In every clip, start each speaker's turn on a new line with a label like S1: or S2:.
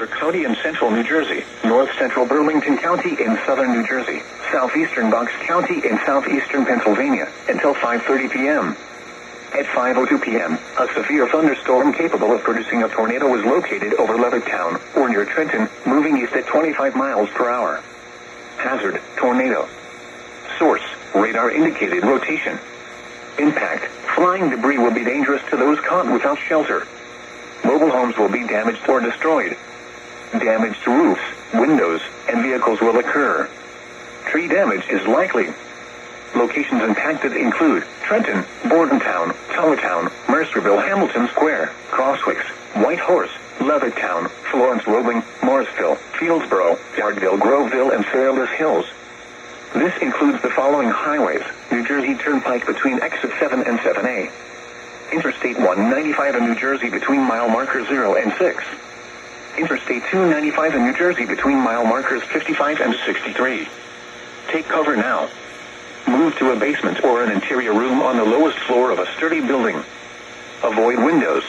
S1: Mercer County in central New Jersey, north central Burlington County in southern New Jersey, southeastern Bucks County in southeastern Pennsylvania, until 5:30 p.m. At 5:02 p.m., a severe thunderstorm capable of producing a tornado was located over Levittown, or near Trenton, moving east at 25 miles per hour. Hazard, tornado. Source, radar indicated rotation. Impact, flying debris will be dangerous to those caught without shelter. Mobile homes will be damaged or destroyed. Damage to roofs, windows, and vehicles will occur. Tree damage is likely. Locations impacted include Trenton, Bordentown, Towertown, Mercerville, Hamilton Square, Crosswicks, White Horse, Levittown, Florence Roebling, Morrisville, Fieldsboro, Yardville, Groveville, and Fairless Hills. This includes the following highways: New Jersey Turnpike between exit 7 and 7A. Interstate 195 in New Jersey between mile markers 0 and 6. Interstate 295 in New Jersey between mile markers 55 and 63. Take cover now. Move to a basement or an interior room on the lowest floor of a sturdy building. Avoid windows.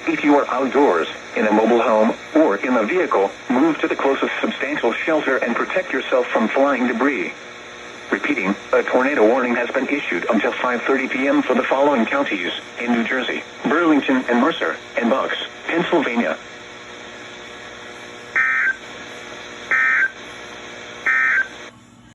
S1: If you are outdoors, in a mobile home, or in a vehicle, move to the closest substantial shelter and protect yourself from flying debris. Repeating, a tornado warning has been issued until 5:30 p.m. for the following counties in New Jersey: Burlington and Mercer, and Bucks, Pennsylvania.